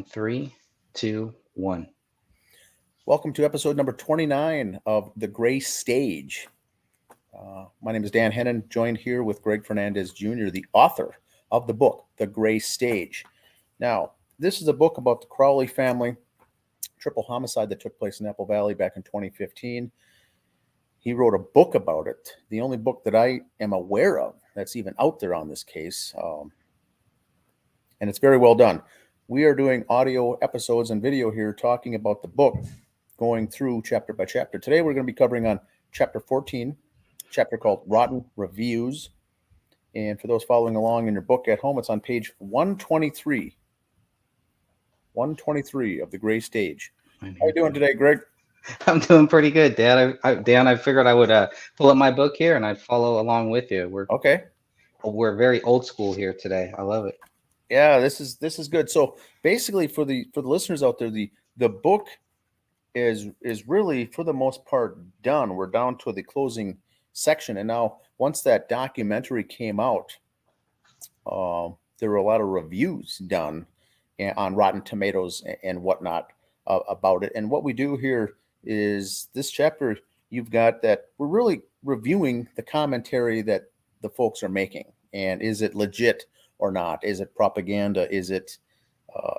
Three, two, one. Welcome to episode number 29 of The Gray Stage. My name is Dan Hennen, joined here with Greg Fernandez Jr., the author of the book, The Gray Stage. Now, this is a book about the Crowley family, triple homicide that took place in Apple Valley back in 2015. He wrote a book about it, the only book that I am aware of that's even out there on this case, and it's very well done. We are doing audio episodes and video here talking about the book, going through chapter by chapter. Today we're going to be covering on chapter 14, chapter called Rotten Reviews. And for those following along in your book at home, it's on page 123. 123 of The Gray Stage. How are you doing today, Greg? I'm doing pretty good, Dan. Dan, I figured I would pull up my book here and I'd follow along with you. Okay. We're very old school here today. I love it. Yeah, this is good. So basically, for the listeners out there, the book is really for the most part done. We're down to the closing section, and now once that documentary came out, there were a lot of reviews done on Rotten Tomatoes and whatnot about it. And what we do here is this chapter, you've got that we're really reviewing the commentary that the folks are making, and is it legit or not? Is it propaganda? Is it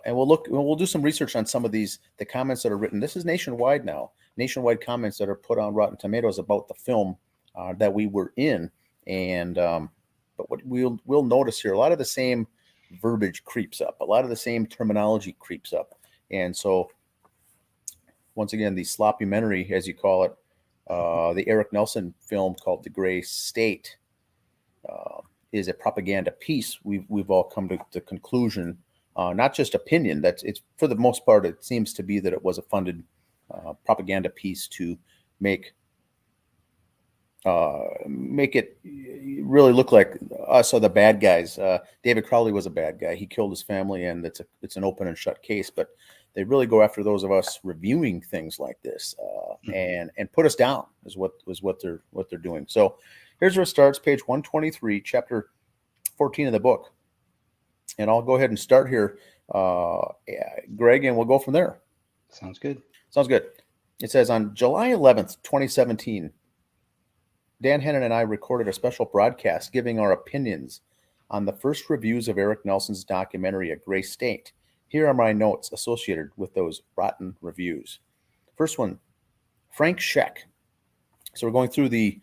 and we'll do some research on some of the comments that are written. This is nationwide now, nationwide comments that are put on Rotten Tomatoes about the film that we were in. And but what we'll notice here, a lot of the same verbiage creeps up, a lot of the same terminology creeps up. And so once again, the slopumentary, as you call it, the Erik Nelson film called The Gray State, is a propaganda piece. We've all come to the conclusion, not just opinion. That's it's for the most part. It seems to be that it was a funded propaganda piece to make make it really look like us are the bad guys. David Crowley was a bad guy. He killed his family, and it's an open and shut case. But they really go after those of us reviewing things like this, and put us down is what they're doing. So here's where it starts, page 123, chapter 14 of the book. And I'll go ahead and start here, Greg, and we'll go from there. Sounds good. Sounds good. It says on July 11th, 2017, Dan Hennen and I recorded a special broadcast giving our opinions on the first reviews of Erik Nelson's documentary, A Gray State. Here are my notes associated with those rotten reviews. First one, Frank Scheck. So we're going through the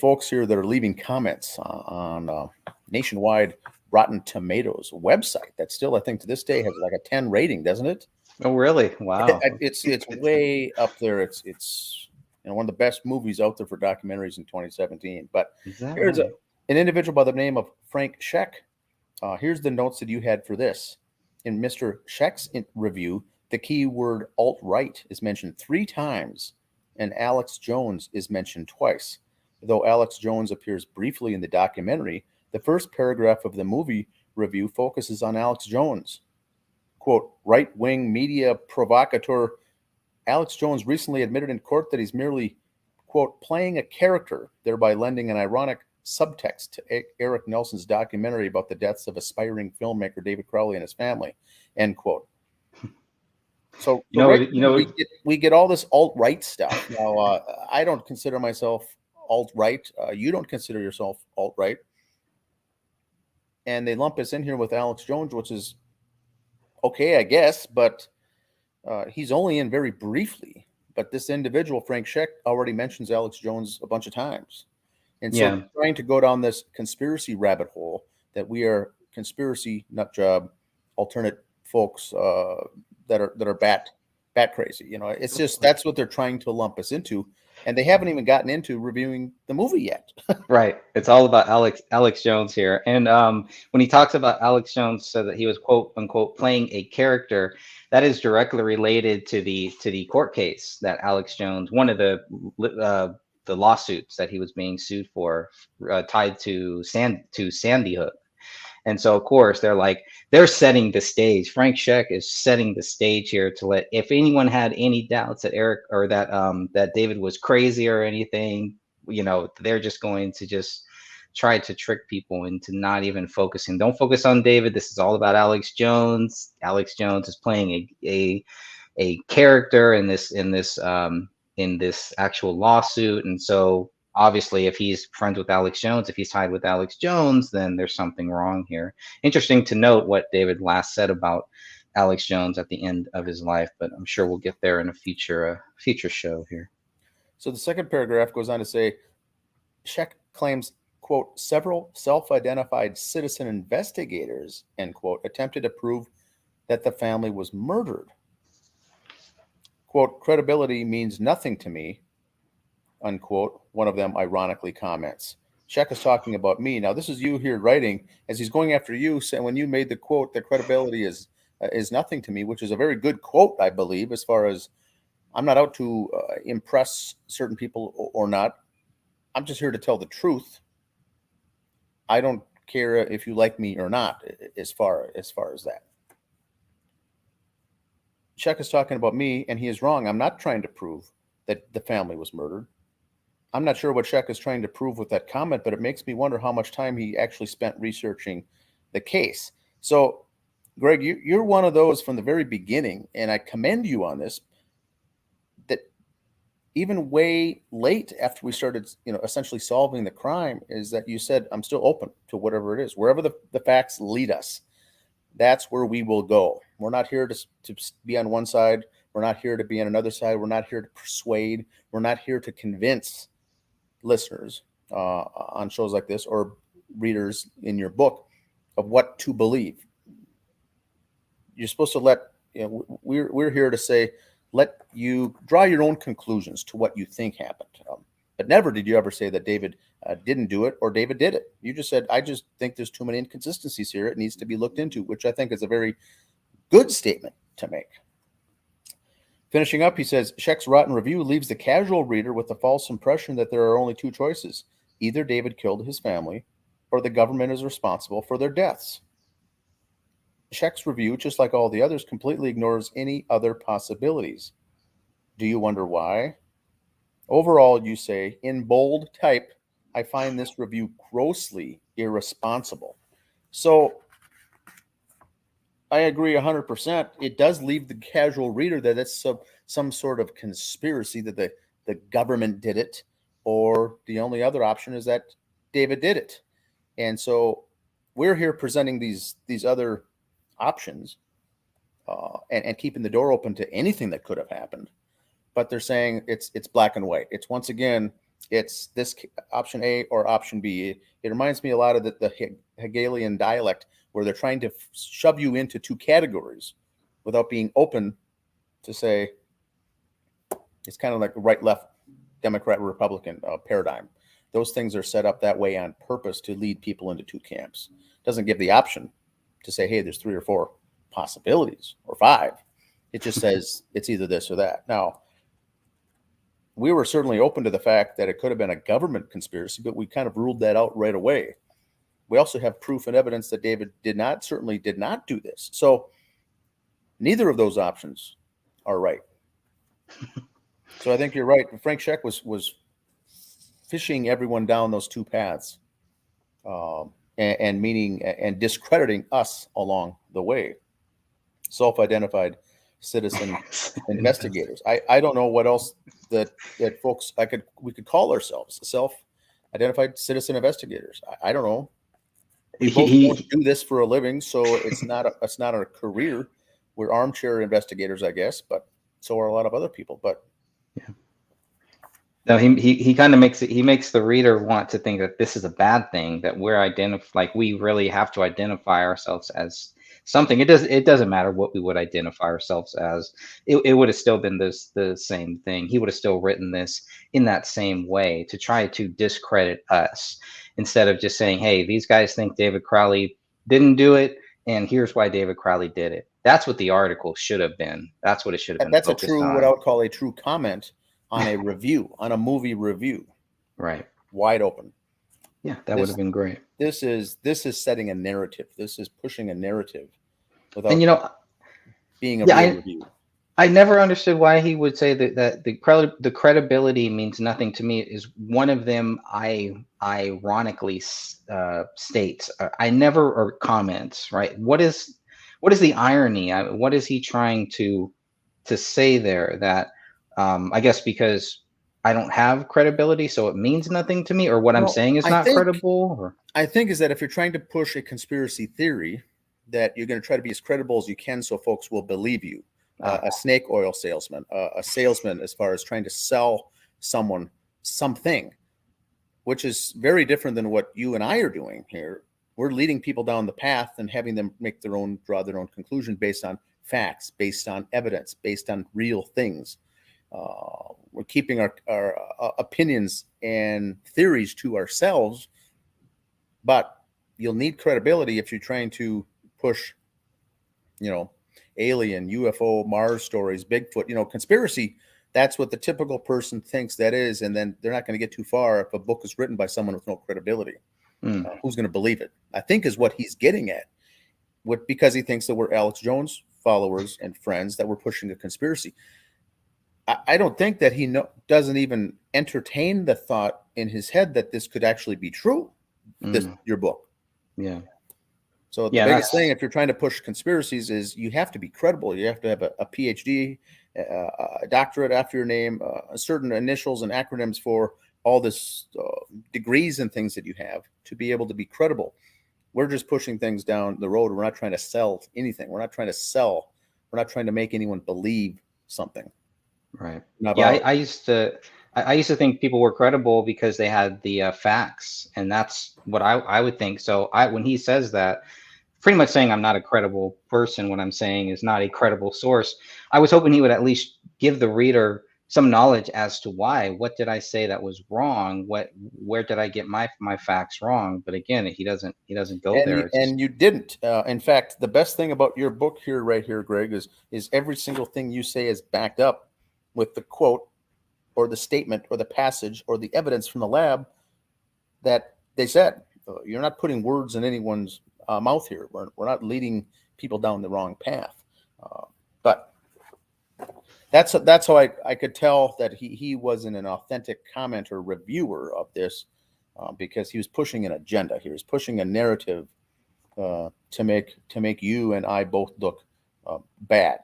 folks here that are leaving comments on nationwide Rotten Tomatoes website that still, I think, to this day has like a 10 rating, doesn't it? Oh, really? Wow. It's way up there. It's one of the best movies out there for documentaries in 2017. But Is that here's right? an individual by the name of Frank Scheck. Here's the notes that you had for this. In Mr. Scheck's review, the keyword alt-right is mentioned 3 times, and Alex Jones is mentioned twice. Though Alex Jones appears briefly in the documentary, the first paragraph of the movie review focuses on Alex Jones. Quote, right-wing media provocateur Alex Jones recently admitted in court that he's merely, quote, playing a character, thereby lending an ironic subtext to Erik Nelson's documentary about the deaths of aspiring filmmaker David Crowley and his family, end quote. So we get all this alt-right stuff. Now, I don't consider myself alt-right. You don't consider yourself alt-right. And they lump us in here with Alex Jones, which is okay, I guess, but he's only in very briefly. But this individual, Frank Scheck, already mentions Alex Jones a bunch of times. And so Yeah. trying to go down this conspiracy rabbit hole that we are conspiracy nut job alternate folks that are bat crazy. It's just that's what they're trying to lump us into, and they haven't even gotten into reviewing the movie yet. Right. It's all about Alex Jones here. And when he talks about Alex Jones said that he was quote unquote playing a character, that is directly related to the court case that Alex Jones, one of the lawsuits that he was being sued for, tied to Sandy Hook. And so, of course, they're setting the stage. Frank Scheck is setting the stage here to let, if anyone had any doubts that Erik or that David was crazy or anything, they're just going to just tried to trick people into not even focusing. Don't focus on David. This is all about Alex Jones. Alex Jones is playing a character in this actual lawsuit, and so obviously if he's friends with Alex Jones, if he's tied with Alex Jones, then there's something wrong here. Interesting to note what David last said about Alex Jones at the end of his life, but I'm sure we'll get there in a future show here. So the second paragraph goes on to say, Scheck claims, quote, several self-identified citizen investigators, end quote, attempted to prove that the family was murdered. Quote, credibility means nothing to me, unquote, one of them ironically comments. Scheck is talking about me. Now, this is you here writing, as he's going after you, saying when you made the quote, that credibility is nothing to me, which is a very good quote, I believe, as far as I'm not out to impress certain people or not. I'm just here to tell the truth. I don't care if you like me or not, as far as that. Scheck is talking about me, and he is wrong. I'm not trying to prove that the family was murdered. I'm not sure what Scheck is trying to prove with that comment, but it makes me wonder how much time he actually spent researching the case. So, Greg, you're one of those from the very beginning, and I commend you on this, that even way late after we started, essentially solving the crime, is that you said, I'm still open to whatever it is. Wherever the facts lead us, that's where we will go. We're not here to be on one side. We're not here to be on another side. We're not here to persuade. We're not here to convince listeners on shows like this or readers in your book of what to believe. You're supposed to we're here to say, let you draw your own conclusions to what you think happened. But never did you ever say that David didn't do it or David did it. You just said, I just think there's too many inconsistencies here. It needs to be looked into, which I think is a very good statement to make. Finishing up, he says, Scheck's rotten review leaves the casual reader with the false impression that there are only two choices. Either David killed his family or the government is responsible for their deaths. Scheck's review, just like all the others, completely ignores any other possibilities. Do you wonder why? Overall, you say, in bold type, I find this review grossly irresponsible. So I agree 100%. It does leave the casual reader that it's some sort of conspiracy that the government did it, or the only other option is that David did it. And so we're here presenting these other options and keeping the door open to anything that could have happened. But they're saying it's black and white. It's once again, it's this option A or option B. It reminds me a lot of the Hegelian dialect, where they're trying to shove you into two categories without being open to say, it's kind of like a right-left Democrat Republican paradigm. Those things are set up that way on purpose to lead people into two camps. It doesn't give the option to say, hey, there's 3 or 4 possibilities or 5. It just says it's either this or that. Now, we were certainly open to the fact that it could have been a government conspiracy, but we kind of ruled that out right away. We also have proof and evidence that David certainly did not do this. So neither of those options are right. So I think you're right. Frank Scheck was fishing everyone down those two paths, and discrediting us along the way. Self-identified citizen investigators. I don't know what else that folks we could call ourselves, self-identified citizen investigators. I don't know. We both don't do this for a living, so it's not a career. We're armchair investigators, I guess, but so are a lot of other people. But yeah. No, he kind of makes the reader want to think that this is a bad thing, that we really have to identify ourselves as something. It doesn't matter what we would identify ourselves as. It would have still been the same thing. He would have still written this in that same way to try to discredit us, instead of just saying, hey, these guys think David Crowley didn't do it, and here's why David Crowley did it. That's what the article should have been. That's what it should have been. That's what I would call a true comment on a review, on a movie review. Right. Wide open. Yeah, that would have been great. This is setting a narrative. This is pushing a narrative without and being a real review. I never understood why he would say that the credibility means nothing to me. Is one of them I ironically states. I never or comments, right? What is the irony? What is he trying to say there? That I guess because I don't have credibility, so it means nothing to me, or what I'm Well, saying is not credible, or I think is that if you're trying to push a conspiracy theory, that you're going to try to be as credible as you can so folks will believe you. A snake oil salesman, a salesman, as far as trying to sell someone something, which is very different than what you and I are doing here. We're leading people down the path and having them draw their own conclusion based on facts, based on evidence, based on real things. We're keeping our opinions and theories to ourselves, but you'll need credibility if you're trying to push, alien, UFO, Mars stories, Bigfoot, conspiracy. That's what the typical person thinks that is. And then they're not going to get too far if a book is written by someone with no credibility. Who's going to believe it? I think is what he's getting at. Because he thinks that we're Alex Jones followers and friends, that we're pushing a conspiracy. I don't think that he doesn't even entertain the thought in his head that this could actually be true. Your book. Yeah. So the biggest thing, if you're trying to push conspiracies, is you have to be credible. You have to have a PhD, a doctorate after your name, certain initials and acronyms for all this degrees and things that you have to be able to be credible. We're just pushing things down the road. We're not trying to sell anything. We're not trying to sell. We're not trying to make anyone believe something. Right. Yeah, I used to think people were credible because they had the facts, and that's what I would think. So when he says that, pretty much saying I'm not a credible person, what I'm saying is not a credible source. I was hoping he would at least give the reader some knowledge as to why. What did I say that was wrong? Where did I get my facts wrong? But again, he doesn't go there. And you didn't. In fact, the best thing about your book right here, Greg, is every single thing you say is backed up with the quote or the statement or the passage or the evidence from the lab that they said. You're not putting words in anyone's mouth here. We're not leading people down the wrong path. But that's how I could tell that he wasn't an authentic commenter, reviewer of this, because he was pushing an agenda. He was pushing a narrative to make you and I both look bad,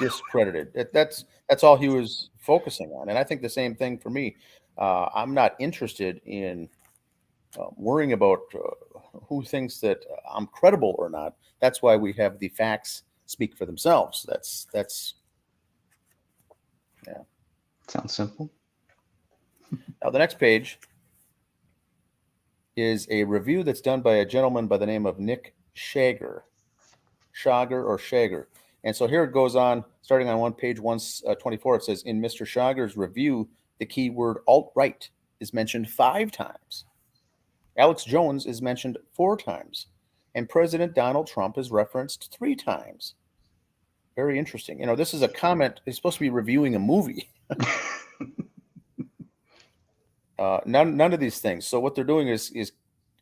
discredited. That's all he was focusing on. And I think the same thing for me. I'm not interested in worrying about who thinks that I'm credible or not. That's why we have the facts speak for themselves. That's yeah. Sounds simple. Now the next page is a review that's done by a gentleman by the name of Nick Shager. And so here it goes on, starting on page 124. It says, in Mr. Shager's review, the keyword alt-right is mentioned 5 times. Alex Jones is mentioned 4 times, and President Donald Trump is referenced 3 times. Very interesting. This is a comment. He's supposed to be reviewing a movie. None of these things. So what they're doing is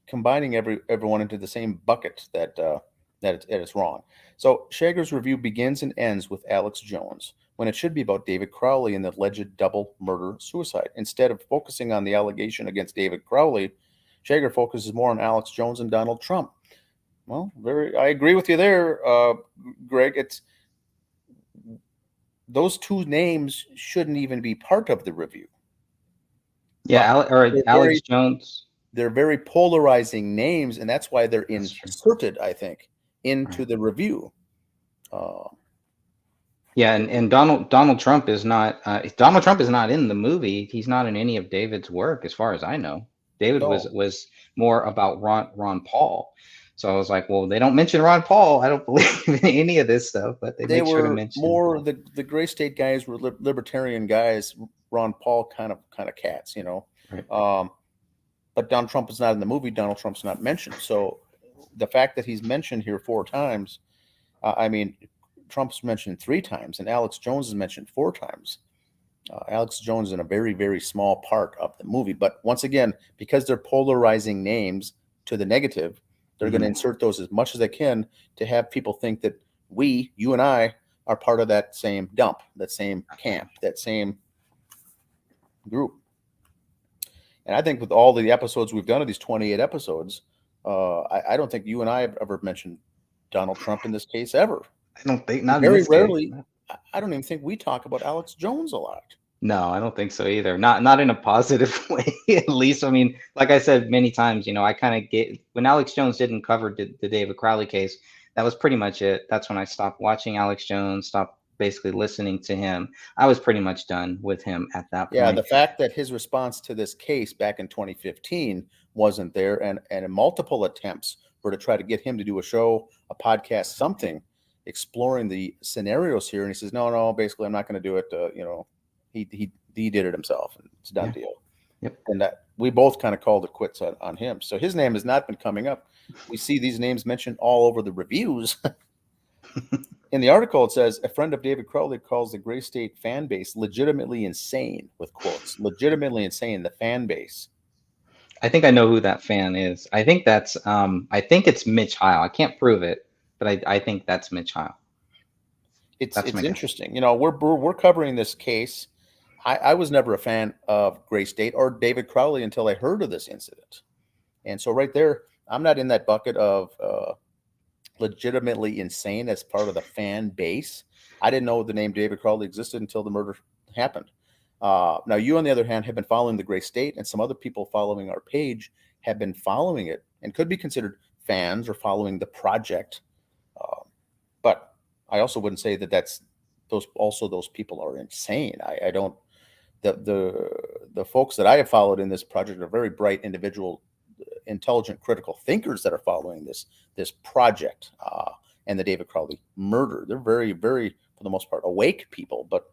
combining everyone into the same bucket that it's wrong. So Shager's review begins and ends with Alex Jones, when it should be about David Crowley and the alleged double murder-suicide. Instead of focusing on the allegation against David Crowley, Shager focuses more on Alex Jones and Donald Trump. Well, I agree with you there, Greg. It's those 2 names shouldn't even be part of the review. Yeah, Alex Jones. They're very polarizing names, and that's why they're inserted, I think, into the review. Yeah, and Donald Trump is not in the movie. He's not in any of David's work, as far as I know. David was more about Ron Paul. So I was like, well, they don't mention Ron Paul. I don't believe in any of this stuff, but they make sure to mention more the Gray State guys were libertarian guys. Ron Paul kind of cats, Right. But Donald Trump is not in the movie. Donald Trump's not mentioned. So the fact that he's mentioned here 4 times, Trump's mentioned 3 times, and Alex Jones is mentioned 4 times. Alex Jones is in a very, very small part of the movie. But once again, because they're polarizing names to the negative, they're going to insert those as much as they can to have people think that you and I, are part of that same dump, that same camp, that same group. And I think with all the episodes we've done of these 28 episodes, I don't think you and I have ever mentioned Donald Trump in this case ever. I don't think, not in Very this case. rarely. I don't even think we talk about Alex Jones a lot. No, I don't think so either. Not in a positive way, at least. I mean, like I said many times, I kind of get when Alex Jones didn't cover the David Crowley case. That was pretty much it. That's when I stopped watching Alex Jones, stopped basically listening to him. I was pretty much done with him at that point. Yeah, the fact that his response to this case back in 2015 wasn't there, and multiple attempts were to try to get him to do a show, a podcast, something, exploring the scenarios here, and he says, no, basically, I'm not going to do it. He did it himself, and it's a done deal. Yep. And that we both kind of called it quits on him. So his name has not been coming up. We see these names mentioned all over the reviews. In the article, it says, a friend of David Crowley calls the Gray State fan base legitimately insane, with quotes. Legitimately insane, the fan base. I think I know who that fan is. I think that's, I think it's Mitch Heil. I can't prove it, but I think that's Mitch Heil. It's interesting. We're covering this case. I was never a fan of Gray State or David Crowley until I heard of this incident. And so right there, I'm not in that bucket of legitimately insane as part of the fan base. I didn't know the name David Crowley existed until the murder happened. Now, you, on the other hand, have been following the Gray State, and some other people following our page have been following it and could be considered fans or following the project. But I also wouldn't say that those people are insane. I don't. The folks that I have followed in this project are very bright individual, intelligent, critical thinkers that are following this project and the David Crowley murder. They're very, very, for the most part, awake people. But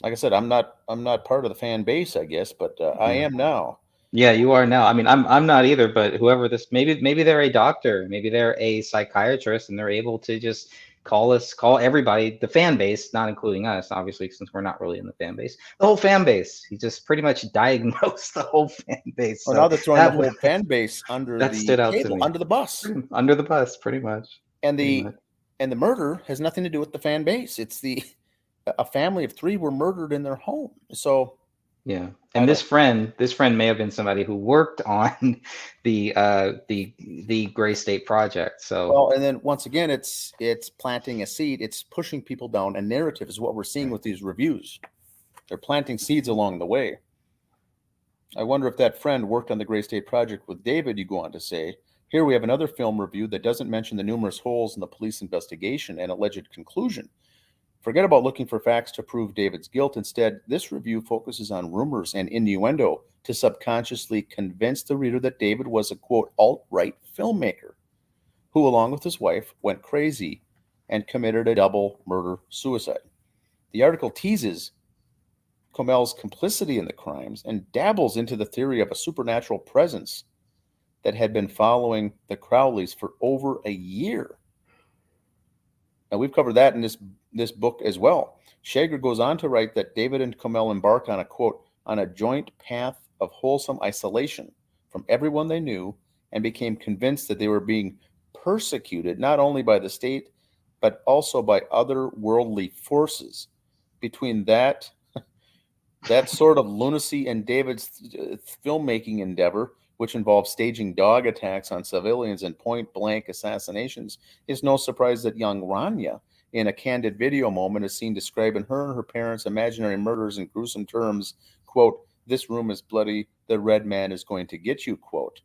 like I said, I'm not part of the fan base, I guess, but I am now. Yeah, you are now. I mean, I'm not either, but whoever this, maybe they're a doctor, maybe they're a psychiatrist, and they're able to just call everybody, the fan base, not including us, obviously, since we're not really in the fan base, the whole fan base. He just pretty much diagnosed the whole fan base. Well, now they're throwing the whole fan base under the table, under the bus. Under the bus, pretty much. And the murder has nothing to do with the fan base. It's a family of 3 were murdered in their home. So yeah, and this friend may have been somebody who worked on the Gray State project. So well, and then once again, it's planting a seed. It's pushing people down a narrative, is what we're seeing with these reviews. They're planting seeds along the way. I wonder if that friend worked on the Gray State project with David. You go on to say, here we have another film review that doesn't mention the numerous holes in the police investigation and alleged conclusion. Forget about looking for facts to prove David's guilt. Instead, this review focuses on rumors and innuendo to subconsciously convince the reader that David was a, quote, alt-right filmmaker who, along with his wife, went crazy and committed a double murder-suicide. The article teases Comel's complicity in the crimes and dabbles into the theory of a supernatural presence that had been following the Crowleys for over a year. Now, we've covered that in this book as well. Shager goes on to write that David and Comel embark on a, quote, on a joint path of wholesome isolation from everyone they knew and became convinced that they were being persecuted not only by the state, but also by other worldly forces. Between that sort of lunacy and David's filmmaking endeavor, which involves staging dog attacks on civilians and point-blank assassinations, it's no surprise that young Rania, in a candid video moment, is seen describing her and her parents' imaginary murders in gruesome terms, quote, this room is bloody, the red man is going to get you, quote.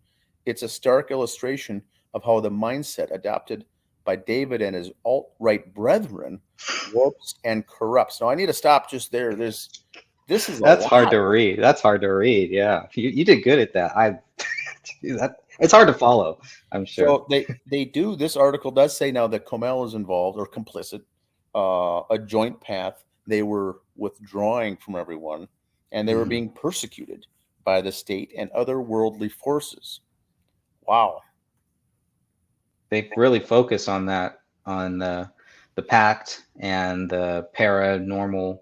It's a stark illustration of how the mindset adopted by David and his alt-right brethren warps and corrupts. Now, I need to stop just there. That's hard to read. That's hard to read. Yeah, you did good at that. It's hard to follow, I'm sure. So they do. This article does say now that Comel is involved or complicit, a joint path. They were withdrawing from everyone, and they were being persecuted by the state and other worldly forces. Wow. They really focus on that, on the pact and the paranormal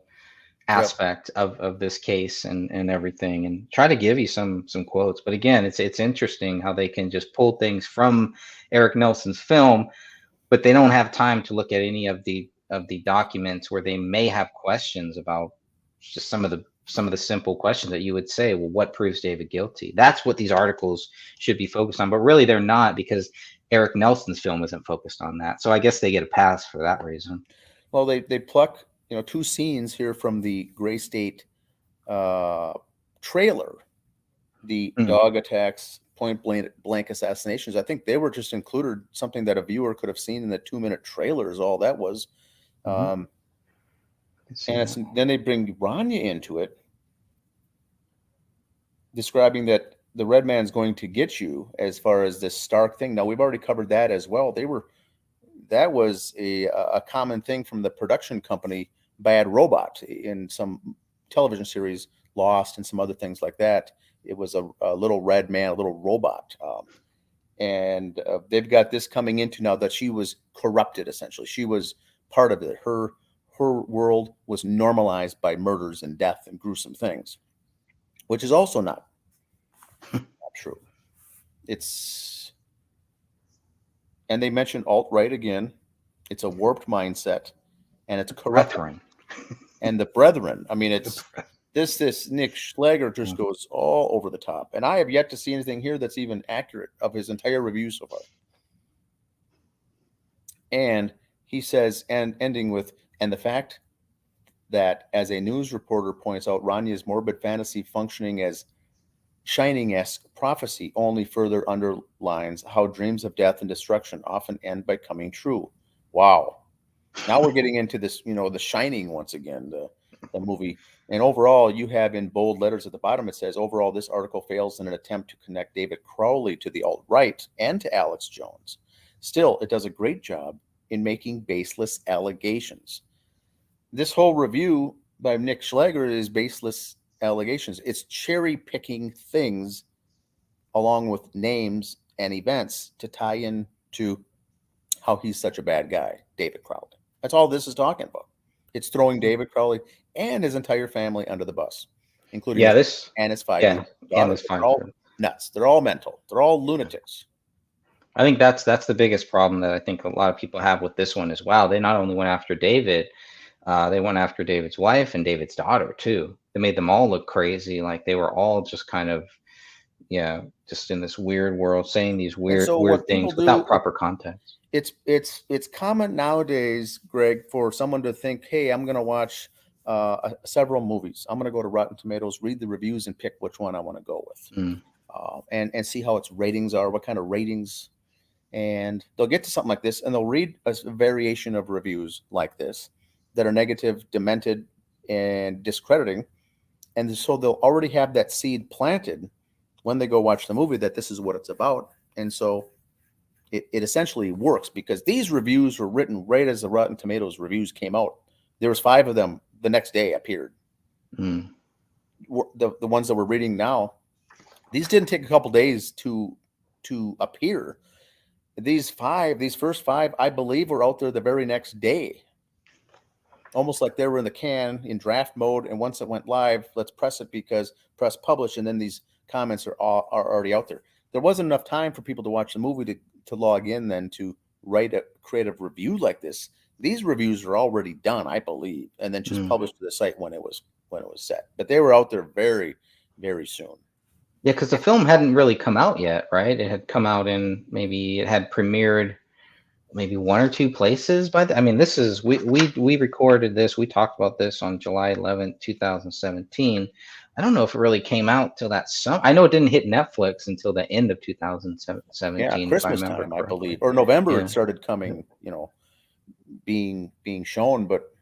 aspect of this case and everything, and try to give you some quotes. But again, it's interesting how they can just pull things from Erik Nelson's film but they don't have time to look at any of the documents where they may have questions about just some of the simple questions that you would say, well, what proves David guilty? That's what these articles should be focused on, but really they're not, because Erik Nelson's film isn't focused on that. So I guess they get a pass for that reason. Well, they pluck, two scenes here from the Gray State trailer, the dog attacks, point blank assassinations. I think they were just included something that a viewer could have seen in the 2-minute trailer is all that was. And then they bring Rania into it, describing that the red man's going to get you as far as this Stark thing. Now, we've already covered that as well. That was a common thing from the production company Bad Robot in some television series, Lost, and some other things like that. It was a little red man, a little robot. And they've got this coming into now that she was corrupted, essentially. She was part of it. Her world was normalized by murders and death and gruesome things, which is also not true. And they mentioned alt-right again. It's a warped mindset, and it's corrupt. And the brethren. I mean, it's this Nick Schlager just goes all over the top. And I have yet to see anything here that's even accurate of his entire review so far. And he says, and ending with, and the fact that, as a news reporter points out, Rania's morbid fantasy functioning as Shining-esque prophecy only further underlines how dreams of death and destruction often end by coming true. Wow. Now we're getting into this, The Shining once again, the movie. And overall, you have in bold letters at the bottom, it says, overall, this article fails in an attempt to connect David Crowley to the alt-right and to Alex Jones. Still, it does a great job in making baseless allegations. This whole review by Nick Schlager is baseless allegations. It's cherry picking things along with names and events to tie in to how he's such a bad guy, David Crowley. That's all this is talking about. It's throwing David Crowley and his entire family under the bus, including his 5-year-old daughter. They're all nuts. They're all mental. They're all lunatics. I think that's the biggest problem that I think a lot of people have with this one as well. They not only went after David, they went after David's wife and David's daughter too. They made them all look crazy, like they were all just kind of, just in this weird world, saying these weird things without proper context. It's common nowadays, Greg, for someone to think, hey, I'm going to watch several movies. I'm going to go to Rotten Tomatoes, read the reviews, and pick which one I want to go with, and see how its ratings are, what kind of ratings. And they'll get to something like this, and they'll read a variation of reviews like this that are negative, demented, and discrediting. And so they'll already have that seed planted when they go watch the movie that this is what it's about. And so it essentially works, because these reviews were written right as the Rotten Tomatoes reviews came out. There was 5 of them the next day appeared. The ones that we're reading now, these didn't take a couple days to appear. These first 5, I believe, were out there the very next day. Almost like they were in the can in draft mode, and once it went live, let's press publish, and then these comments are already out there. There wasn't enough time for people to watch the movie to log in, then to write a creative review like this. These reviews are already done, I believe, and then just published to the site when it was set. But they were out there very, very soon. Yeah, because the film hadn't really come out yet, right? It had come out it had premiered maybe 1 or 2 places by the. I mean, this is we recorded this. We talked about this on July 11th, 2017. I don't know if it really came out till that summer. I know it didn't hit Netflix until the end of 2017. Yeah, Christmas time, I believe, or November. It started coming, being shown, but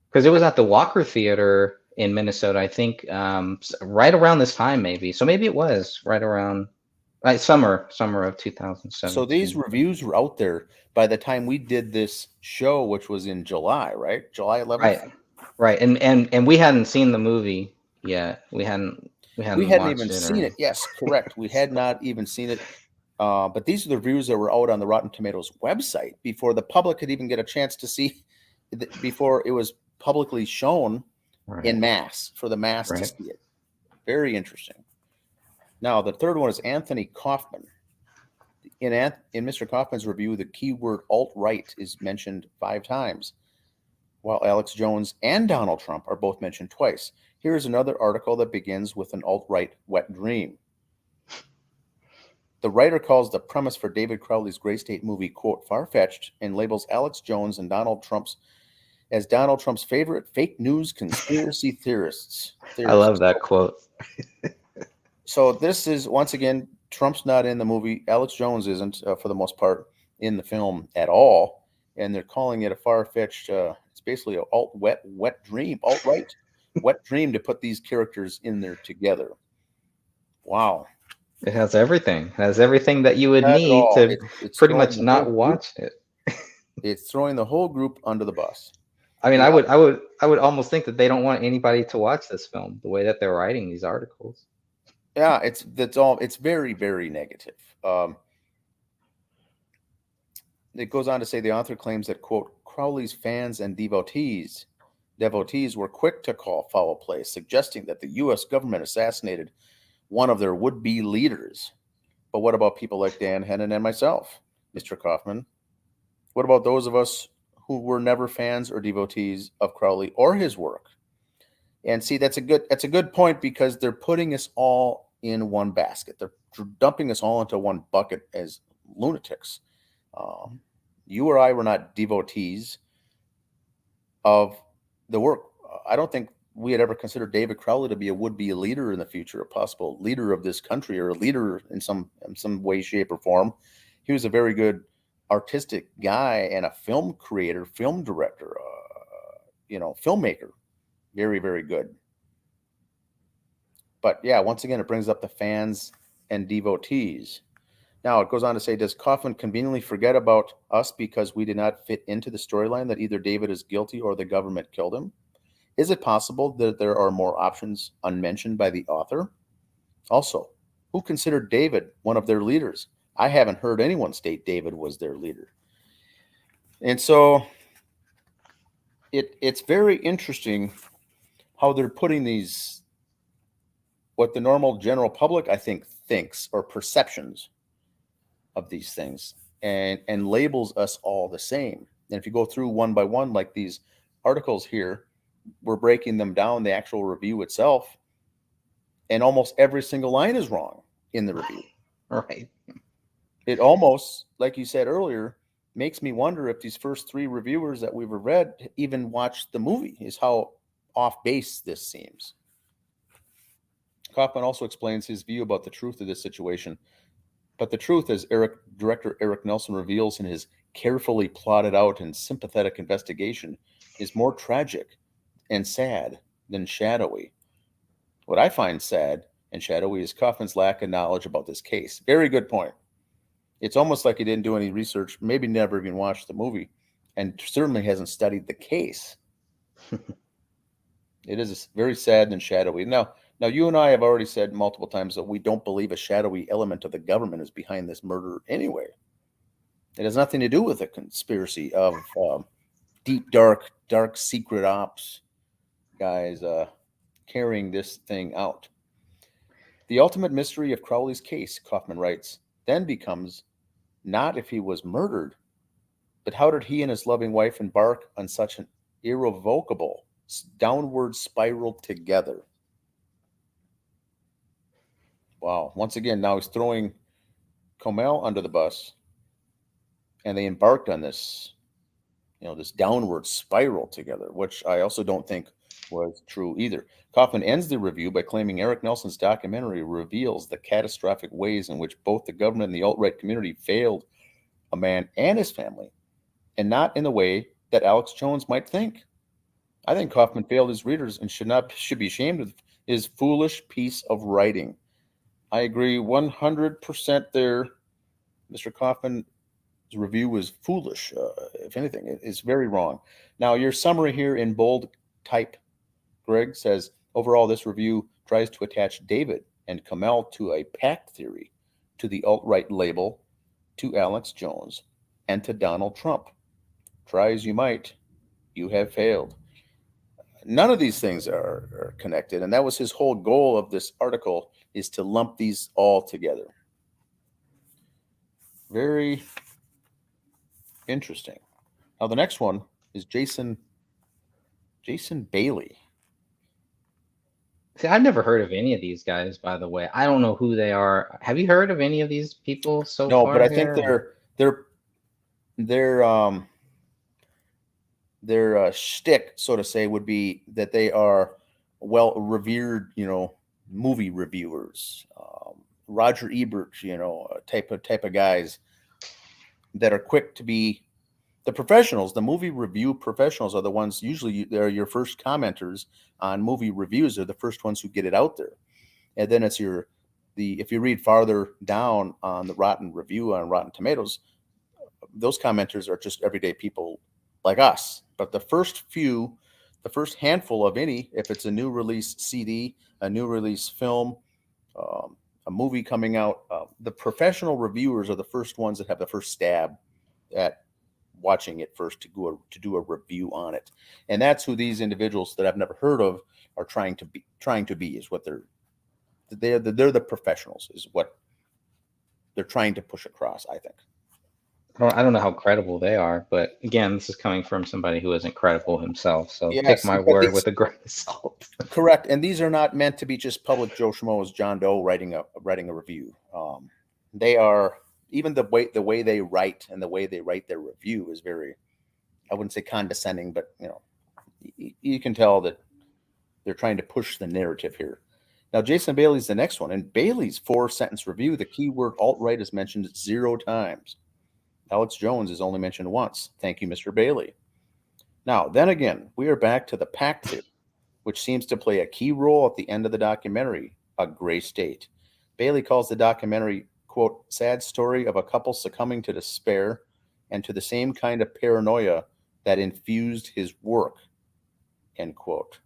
because it was at the Walker Theater in Minnesota, I think, right around this time, maybe. So maybe it was right around. Summer of 2007. So these reviews were out there by the time we did this show, which was in July, right? July 11th. Right. And we hadn't seen the movie yet. We hadn't even seen it. Yes, correct. We had not even seen it. But these are the reviews that were out on the Rotten Tomatoes website before the public could even get a chance to see, before it was publicly shown in mass for the mass to see it. Very interesting. Now, the third one is Anthony Kaufman, In Mr. Kaufman's review, the keyword alt-right is mentioned 5 times, while Alex Jones and Donald Trump are both mentioned twice. Here is another article that begins with an alt-right wet dream. The writer calls the premise for David Crowley's Gray State movie, quote, far-fetched, and labels Alex Jones and Donald Trump's favorite fake news conspiracy theorists. I love that quote. So this is, once again, Trump's not in the movie. Alex Jones isn't, for the most part, in the film at all. And they're calling it a far-fetched, it's basically an alt-wet dream, alt-right wet dream to put these characters in there together. Wow. It has everything. It has everything that you would Not at need all. to It's pretty throwing much the not whole watch group- it. It's throwing the whole group under the bus. I mean, Yeah. I would almost think that they don't want anybody to watch this film the way that they're writing these articles. Yeah, it's very, very negative. It goes on to say the author claims that, quote, Crowley's fans and devotees were quick to call foul play, suggesting that the U.S. government assassinated one of their would-be leaders. But what about people like Dan Hennen and myself, Mr. Kaufman? What about those of us who were never fans or devotees of Crowley or his work? And see, that's a good point, because they're putting us all in one basket. They're dumping us all into one bucket as lunatics. You or I were not devotees of the work. I don't think we had ever considered David Crowley to be a would-be leader in the future, a possible leader of this country, or a leader in some way, shape, or form. He was a very good artistic guy and a film creator, film director, filmmaker. Very, very good. But yeah, once again, it brings up the fans and devotees. Now, it goes on to say, does Kaufman conveniently forget about us because we did not fit into the storyline that either David is guilty or the government killed him? Is it possible that there are more options unmentioned by the author? Also, who considered David one of their leaders? I haven't heard anyone state David was their leader. And so it's very interesting how they're putting these, what the normal general public, I think, thinks, or perceptions of these things, and labels us all the same. And if you go through one by one, like these articles here, we're breaking them down, the actual review itself, and almost every single line is wrong in the review. Right. It almost, like you said earlier, makes me wonder if these first 3 reviewers that we've read even watched the movie, is how off base this seems. Kaufman also explains his view about the truth of this situation. But the truth, as director Erik Nelson reveals in his carefully plotted out and sympathetic investigation, is more tragic and sad than shadowy. What I find sad and shadowy is Kaufman's lack of knowledge about this case. Very good point. It's almost like he didn't do any research, maybe never even watched the movie, and certainly hasn't studied the case. It is very sad and shadowy. Now, you and I have already said multiple times that we don't believe a shadowy element of the government is behind this murder anyway. It has nothing to do with a conspiracy of deep, dark secret ops guys carrying this thing out. The ultimate mystery of Crowley's case, Kaufman writes, then becomes not if he was murdered, but how did he and his loving wife embark on such an irrevocable downward spiral together? Wow. Once again, now he's throwing Comel under the bus, and they embarked on this, this downward spiral together, which I also don't think was true either. Kaufman ends the review by claiming Erik Nelson's documentary reveals the catastrophic ways in which both the government and the alt-right community failed a man and his family, and not in the way that Alex Jones might think. I think Kaufman failed his readers and should be ashamed of his foolish piece of writing. I agree 100% there. Mr. Kaufman's review was foolish. If anything, it's very wrong. Now, your summary here in bold type, Greg, says, overall, this review tries to attach David and Comel to a pact theory, to the alt-right label, to Alex Jones, and to Donald Trump. Try as you might, you have failed. None of these things are connected, and that was his whole goal of this article, is to lump these all together. Very interesting. Now the next one is Jason Bailey. See, I've never heard of any of these guys, by the way. I don't know who they are. Have you heard of any of these people so No, but far I think here? their shtick, so to say, would be that they are well revered, movie reviewers, Roger Ebert, type of guys that are quick to be the professionals. The movie review professionals are the ones usually they're your first commenters on movie reviews. They're the first ones who get it out there, and then it's if you read farther down on the Rotten review on Rotten Tomatoes, those commenters are just everyday people like us. But the first handful of any, if it's a new release CD, a new release film, a movie coming out, the professional reviewers are the first ones that have the first stab at watching it first to do a review on it. And that's who these individuals that I've never heard of are trying to be is what they're the professionals is what they're trying to push across, I think. I don't know how credible they are, but again, this is coming from somebody who isn't credible himself. So take Yes, my but word with a grain of salt. correct. And these are not meant to be just public Joe Schmoes, John Doe writing a review. They are, even the way they write and the way they write their review is very, I wouldn't say condescending, but you can tell that they're trying to push the narrative here. Now, Jason Bailey's the next one. In Bailey's 4-sentence review, the keyword alt-right is mentioned 0 times. Alex Jones is only mentioned once. Thank you, Mr. Bailey. Now, then again, we are back to the pact theory, which seems to play a key role at the end of the documentary, A Gray State. Bailey calls the documentary, quote, sad story of a couple succumbing to despair and to the same kind of paranoia that infused his work, end quote.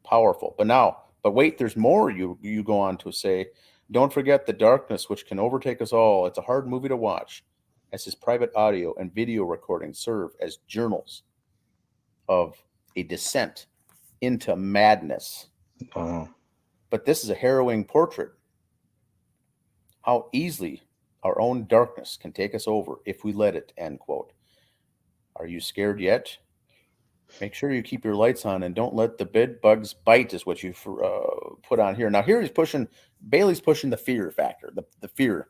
Powerful. But wait, there's more, you go on to say. Don't forget the darkness which can overtake us all. It's a hard movie to watch, as his private audio and video recordings serve as journals of a descent into madness. Oh. But this is a harrowing portrait. How easily our own darkness can take us over if we let it, end quote. Are you scared yet? Make sure you keep your lights on and don't let the bed bugs bite, is what you put on here. Now, here Bailey's pushing the fear factor, the fear.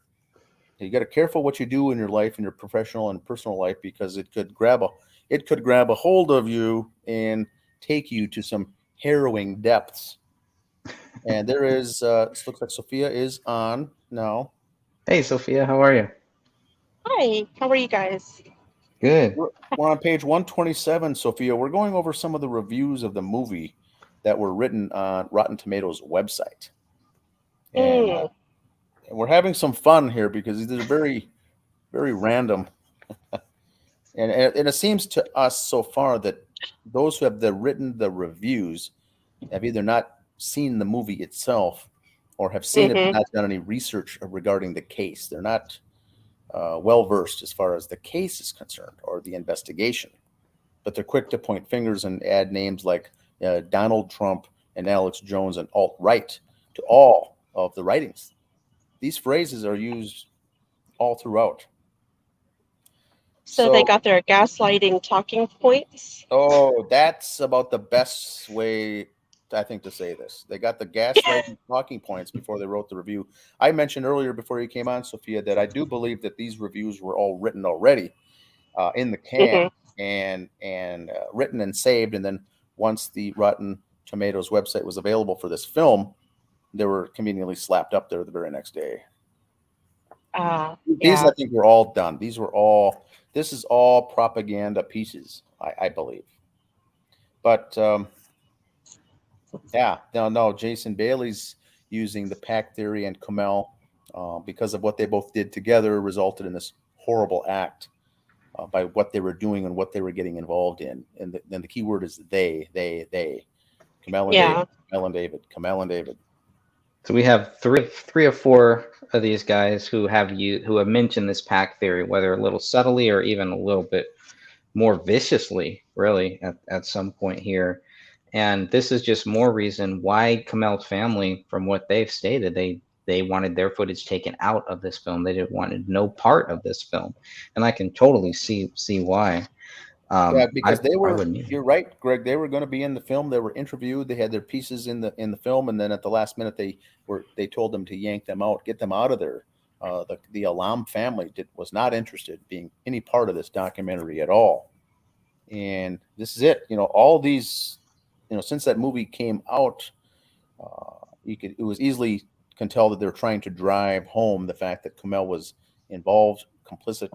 You got to be careful what you do in your life, in your professional and personal life, because it could grab a hold of you and take you to some harrowing depths. And there is, it looks like Sophia is on now. Hey, Sophia, how are you? Hi, how are you guys? Good. We're on page 127, Sophia. We're going over some of the reviews of the movie that were written on Rotten Tomatoes website. And we're having some fun here because these are very, very random. and it seems to us so far that those who have written the reviews have either not seen the movie itself or have seen it but not done any research regarding the case. They're not well versed as far as the case is concerned or the investigation, but they're quick to point fingers and add names like Donald Trump and Alex Jones and alt-right to all of the writings. These phrases are used all throughout. So they got their gaslighting talking points. Oh, that's about the best way, I think, to say this. They got the gaslighting talking points before they wrote the review. I mentioned earlier before you came on, Sophia, that I do believe that these reviews were all written already in the can and written and saved. And then once the Rotten Tomatoes website was available for this film, they were conveniently slapped up there the very next day. These, I think, were all done. This is all propaganda pieces, I believe. But no, Jason Bailey's using the pact theory and Kamel because of what they both did together resulted in this horrible act by what they were doing and what they were getting involved in. And then the key word is they. Kamel and David. So we have three or four of these guys who have mentioned this pack theory, whether a little subtly or even a little bit more viciously, really, at some point here. And this is just more reason why Kamel's family, from what they've stated, they they wanted their footage taken out of this film. They didn't want no part of this film, and I can totally see why. Yeah, because I wouldn't either. you're right, Greg. They were going to be in the film. They were interviewed. They had their pieces in the film, and then at the last minute, they told them to yank them out, get them out of there. The Alam family was not interested in being any part of this documentary at all. And this is it. All these, since that movie came out, it was easily can tell that they're trying to drive home the fact that Kamel was involved, complicit,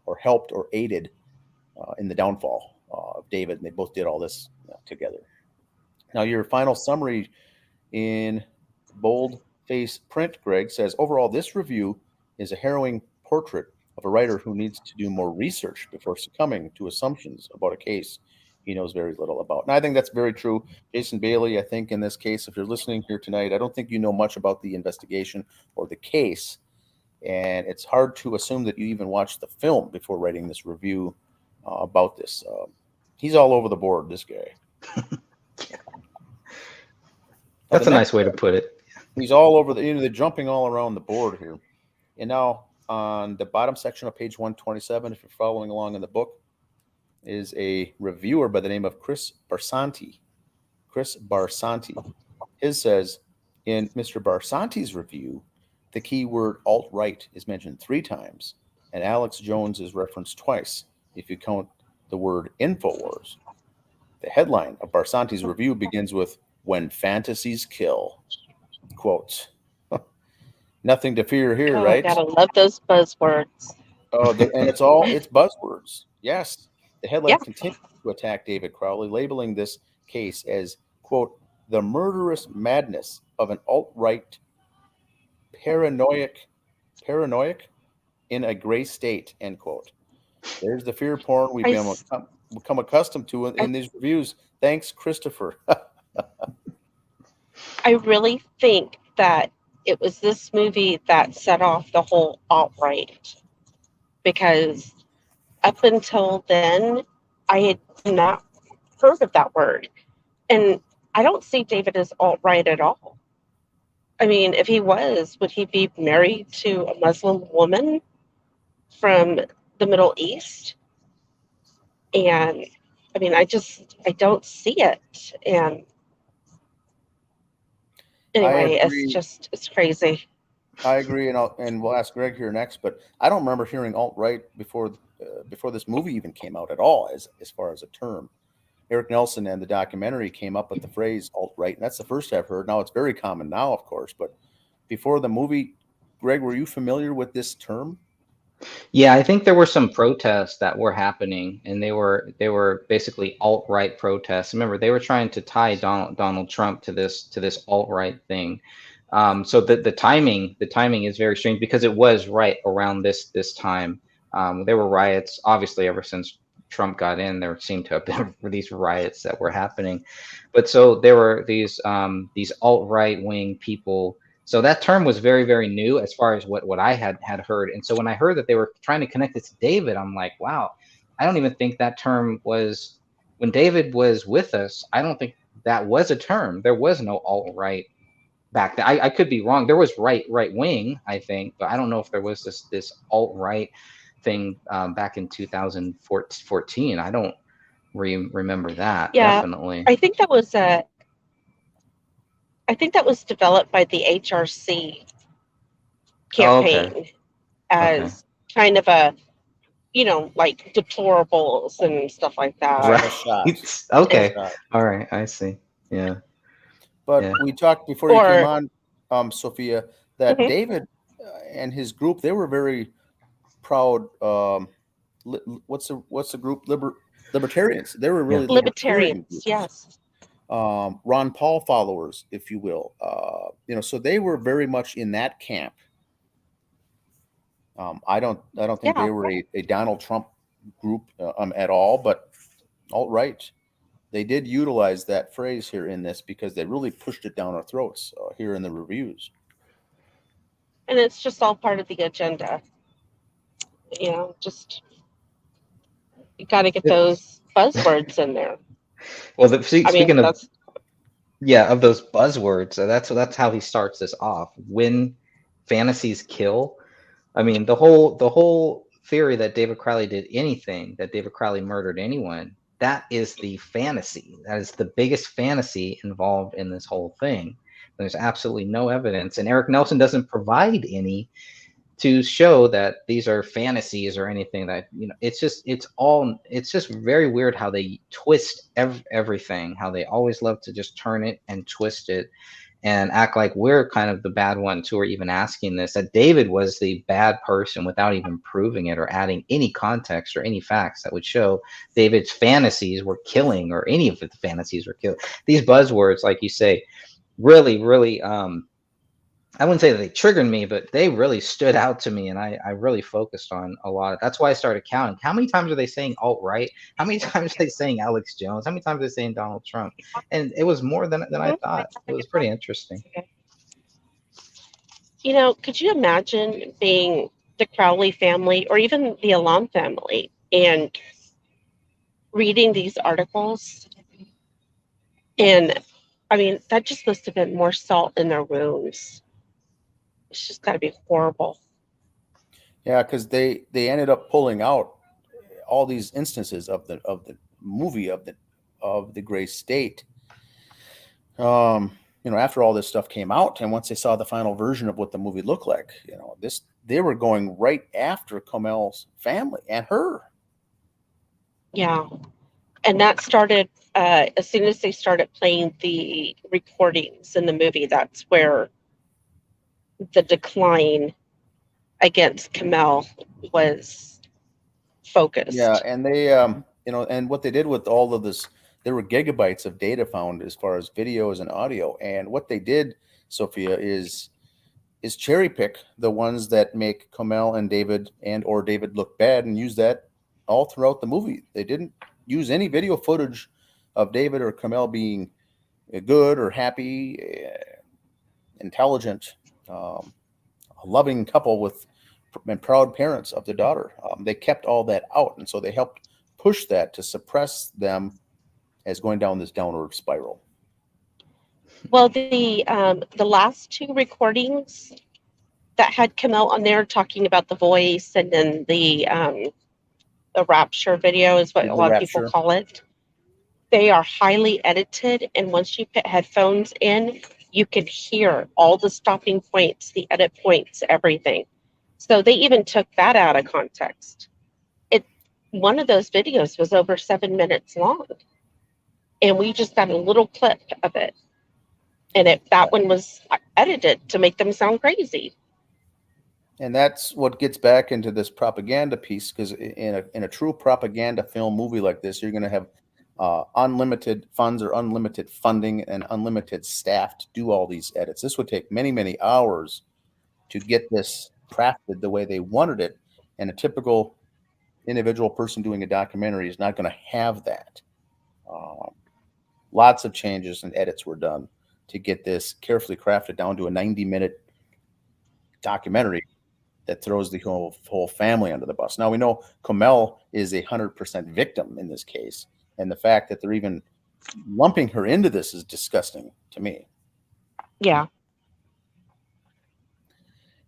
or helped or aided in the downfall of David, and they both did all this together. Now, your final summary in bold face print, Greg, says, overall, this review is a harrowing portrait of a writer who needs to do more research before succumbing to assumptions about a case he knows very little about. And I think that's very true. Jason Bailey, I think in this case, if you're listening here tonight, I don't think you know much about the investigation or the case. And it's hard to assume that you even watched the film before writing this review about this. He's all over the board, this guy. That's a nice way to put it. He's all over they're jumping all around the board here. And now on the bottom section of page 127, if you're following along in the book, is a reviewer by the name of Chris Barsanti. His says, in Mr. Barsanti's review, the keyword alt-right is mentioned 3 times, and Alex Jones is referenced twice, if you count the word InfoWars. The headline of Barsanti's review begins with, "When Fantasies Kill." Quotes. Nothing to fear here, right? I gotta love those buzzwords. Oh, and it's buzzwords. Yes. The headline continues to attack David Crowley, labeling this case as, quote, the murderous madness of an alt-right paranoiac in a gray state, end quote. There's the fear porn we've become accustomed to in these reviews. Thanks, Christopher. I really think that it was this movie that set off the whole alt-right, because up until then, I had not heard of that word. And I don't see David as alt-right at all. I mean, if he was, would he be married to a Muslim woman from the Middle East? And I mean, I don't see it. And anyway, it's crazy. I agree, and we'll ask Greg here next. But I don't remember hearing alt-right before this movie even came out at all, as far as a term. Erik Nelson and the documentary came up with the phrase alt-right, and that's the first I've heard. Now, it's very common now, of course, but before the movie, Greg, were you familiar with this term? Yeah, I think there were some protests that were happening, and they were basically alt-right protests. Remember, they were trying to tie Donald Trump to this alt-right thing. So the timing is very strange, because it was right around this time. There were riots, obviously, ever since Trump got in. There seemed to have been these riots that were happening, but so there were these alt-right wing people. So that term was very, very new as far as what I had heard. And so when I heard that they were trying to connect it to David, I'm like, wow, I don't even think that term was, when David was with us, I don't think that was a term. There was no alt-right back then. I could be wrong. There was right wing, I think, but I don't know if there was this alt-right thing back in 2014. I don't remember that. Yeah, definitely. I think that was developed by the HRC campaign as kind of a, like deplorables and stuff like that. Right. Okay. All right. I see. Yeah. But we talked before you came on, Sophia, that David and his group, they were very proud. What's the group? Libertarians. They were really libertarians. Yes. Ron Paul followers, if you will. So they were very much in that camp. I don't think they were a Donald Trump group at all, but alt-right. They did utilize that phrase here in this because they really pushed it down our throats here in the reviews. And it's just all part of the agenda. Just you got to get those buzzwords in there. Well, speaking of Yeah, of those buzzwords. So that's how he starts this off. When fantasies kill. I mean, the whole theory that David Crowley did anything, that David Crowley murdered anyone, that is the fantasy. That is the biggest fantasy involved in this whole thing. There's absolutely no evidence, and Erik Nelson doesn't provide any to show that these are fantasies or anything. That, it's just very weird how they twist everything, how they always love to just turn it and twist it and act like we're kind of the bad ones who are even asking this, that David was the bad person without even proving it or adding any context or any facts that would show David's fantasies were killing, or any of the fantasies were killing. These buzzwords, like you say, really, really, I wouldn't say that they triggered me, but they really stood out to me, and I really focused on a lot of. That's why I started counting. How many times are they saying alt right? How many times are they saying Alex Jones? How many times are they saying Donald Trump? And it was more than I thought. It was pretty interesting. Could you imagine being the Crowley family or even the Alam family and reading these articles? And I mean, that just must have been more salt in their wounds. It's just got to be horrible. Yeah, because they ended up pulling out all these instances of the movie of the gray state. After all this stuff came out, and once they saw the final version of what the movie looked like, they were going right after Comel's family and her. Yeah. And that started as soon as they started playing the recordings in the movie. That's where the decline against Kamel was Yeah, focused. and they, and what they did with all of this, there were gigabytes of data found as far as videos and audio. And what they did, Sophia, is cherry pick the ones that make Comel and David or David look bad, and use that all throughout the movie. They didn't use any video footage of David or Comel being good or happy, intelligent, a loving couple with and proud parents of the daughter. They kept all that out, and so they helped push that to suppress them as going down this downward spiral. Well, the last two recordings that had come out on there talking about the voice, and then the rapture video is what a The lot of people rapture. call it. They are highly edited, and once you put headphones in, you can hear all the stopping points, the edit points, everything. So they even took that out of context. It One of those videos was over 7 minutes long, and we just got a little clip of it, and that one was edited to make them sound crazy. And that's what gets back into this propaganda piece, because in a true propaganda film movie like this, you're going to have unlimited funds or unlimited funding and unlimited staff to do all these edits. This would take many, many hours to get this crafted the way they wanted it. And a typical individual person doing a documentary is not going to have that. Lots of changes and edits were done to get this carefully crafted down to a 90-minute documentary that throws the whole family under the bus. Now we know Comel is 100% victim in this case, and the fact that they're even lumping her into this is disgusting to me. Yeah.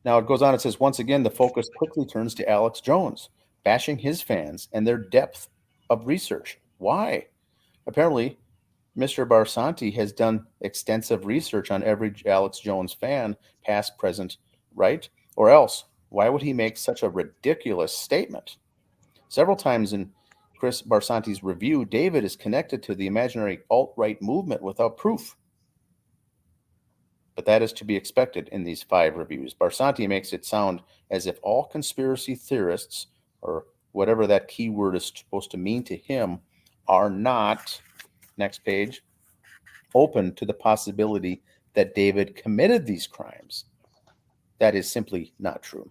Now it goes on, it says, once again, the focus quickly turns to Alex Jones, bashing his fans and their depth of research. Why? Apparently, Mr. Barsanti has done extensive research on every Alex Jones fan, past, present, right? Or else, why would he make such a ridiculous statement? Several times in Chris Barsanti's review, David is connected to the imaginary alt-right movement without proof. But that is to be expected in these 5 reviews. Barsanti makes it sound as if all conspiracy theorists, or whatever that keyword is supposed to mean to him, are not, next page, open to the possibility that David committed these crimes. That is simply not true.